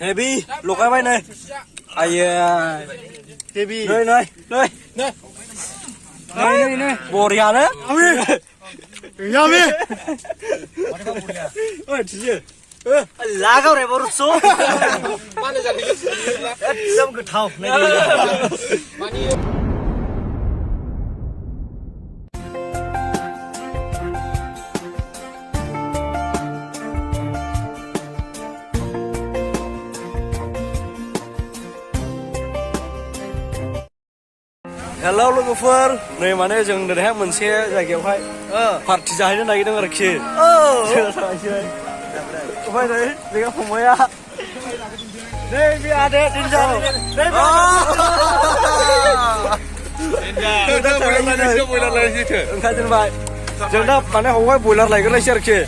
heavy लगायबाय नै आयै heavy नै बरियानो yummy oi थियो लागाव रे बरसो माने जानि एकदम गोथाव मानि हेलौ लोगोफोर नै माने जों दिनैहाय मोनसे जायगायावहाय पार्टि जाहैनो नागिरदों आरोखि ओमफ्राय नै बेगा फंबाया नै बे आदे दिनजार ओंखारजेनबाय जों दा माने हौवाय बयलार लायग्रोलायसै आरोखि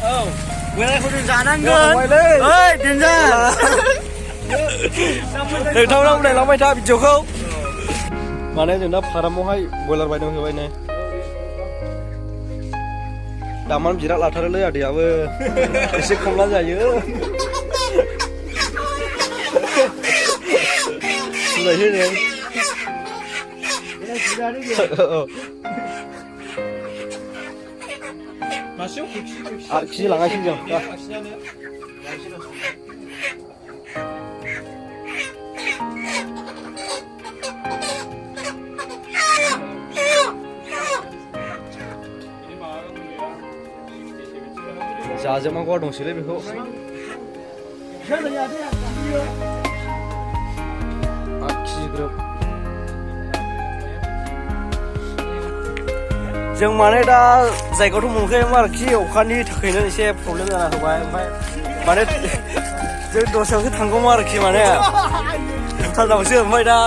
बयलारखौ जों जानांगोन ओइ दिनजार नोंथांमोना नायलांबाय था भिडिअखौ माने जों दा फारामावहाय बयलार बायदों होबाय नै दामान बिराद लाथारोलै आदैयाबो एसे खमला जायो सुलायसै नै खिजि लांगासिनो जों जाजोबनांगौ दंसैलै बेखौ जों माने दा जायगायावथ' मोनखायोमोन आरोखि अखानि थाखायनो एसे प्रब्लेम जाना होबाय ओमफ्राय माने जों दस्रायावसो थांगौमोन आरोखि माने भुटानावसो ओमफ्राय दा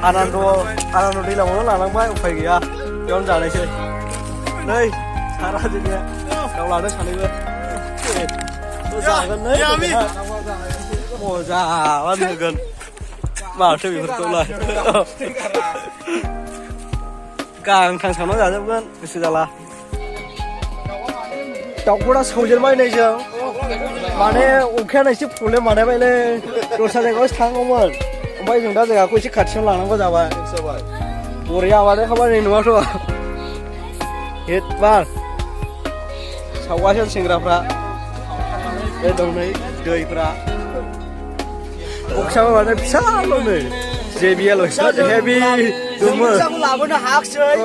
आनन्द दैलामावनो लानांबाय उफाय गैया बेयावनो जानायसै नै सारा जोंनिया दाउ लादों सानैबो जागोन नै मजाबानो होगोन माथो बेफोरखौलाय गांथां सावनानै जाजोबगोन गोसो जाला दाउखौ दा सौजेनबाय नै जों माने अखायानो एसे प्रब्लेम बानायबायलै दस्रा जायगायावसो थांनांगौमोन ओमफ्राय जों दा जायगाखौ एसे खाथियाव लानांगौ जाबाय बरिया बानायखाबाय नै न'आथ' एदबार सावगासिनो सेंग्राफ्रा बे दं नै दैफ्रा बक्साबो माने फिसाल' नै जेबियाल'सो हेभि दंमोन लाबोनो हायाखिसै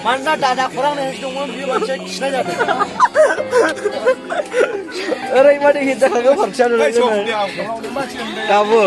मानोना दादा खौरां दंमोन बियो मोनसे खिनाय जादों ओरैबादि हिट जाखागोन फारसेयानो दाबो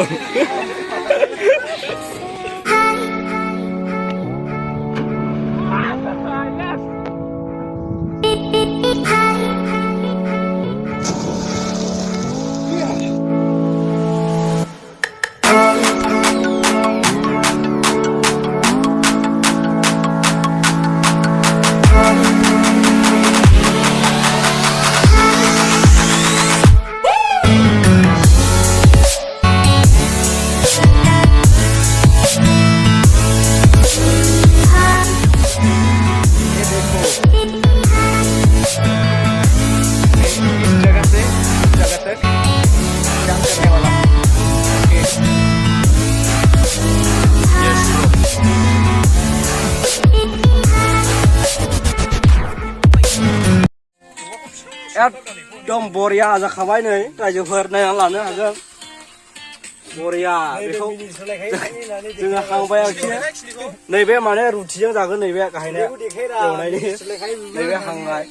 एकदम बरिया जाखाबाय नै रायजोफोर नायनानै लानो हागोन बरिया बेखौ जोङो हांबाय आरोखि नैबे माने रुटिजों जागोन नैबे गाहायनाया एवनायनि नैबे हांनाय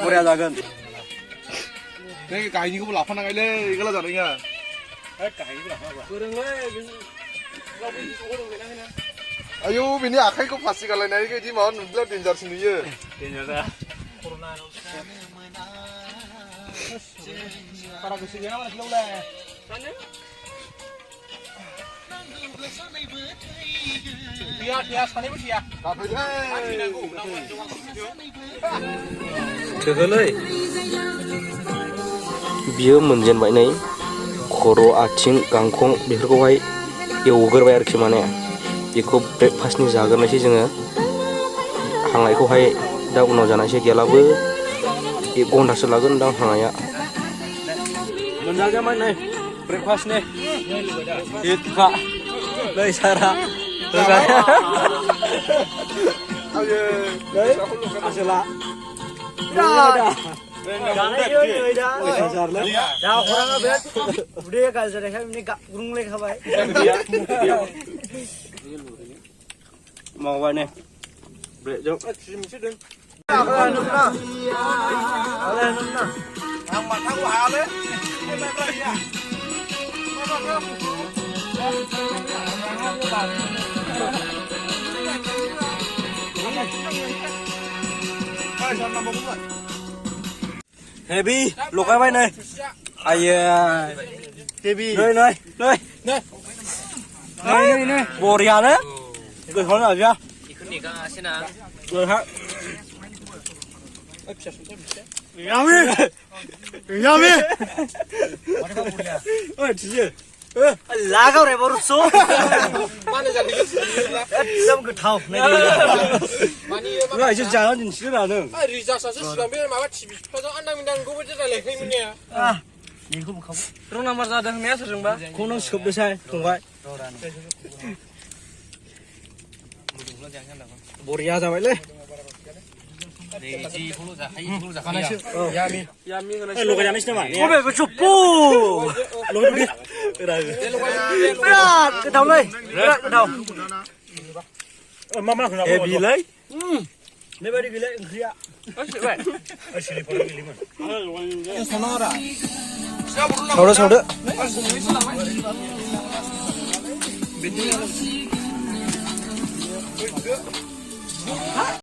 बरिया जागोन नै गाहायनिखौबो लाफानांगौलै एगोला जानाया आयौ बेनि आखाइखौ फासि गालायनाय बायदि माबा नुब्ला डेन्जारसो नुयो बारा गोसो गैया मानसिनावलाय थोहोलै बियो मोनजेनबाय नै खर' आथिं गांखं बेफोरखौहाय एवग्रोबाय आरोखि माने बेखौ ब्रेकफास्टनि जाग्रोनायसै जोङो हांनायखौहाय दा उनाव जानायसै गैयालाबो 1 घन्टासो लागोन दां हांनाया मोनजागोन नै breakfast nih. Hit kak. Dari cara. Dari. Đấy. Asala. Dah. Jangan dia dah. Asar lah. Dah orang abet. Udah kalau saya kan ini gak gurung lagi kabai. Mau apa nih? Break jom. Apa nuna? Apa nuna? Ang mata ko hale. Heavy, lục cái bay này. Ai Heavy. Nơi nơi, nơi. Nơi nơi. Bồ rià đấy. Người hỏi nào chưa? Rồi hả? Yummy! Yummy! Ôi chị ơi. Lá cao này bao số. Xong cái thau này. Rồi chứ chả nó nhìn xíu nào nữa. 리자 사실 시간 배를 막아 집이 싶어서 안 나민다는 거 보자 내 힘이냐. À, nhìn không không. Trong năm ra đang né rồi ba. Không nó sụp được sai, không vậy. Bồ rià ra vậy đấy. Lo que llaméis nomás. ¡Hombre, que chupó! Lo que cái đầu này, cái đầu. Mama không bị lấy. Nếu bị lấy, kia. Sau đó.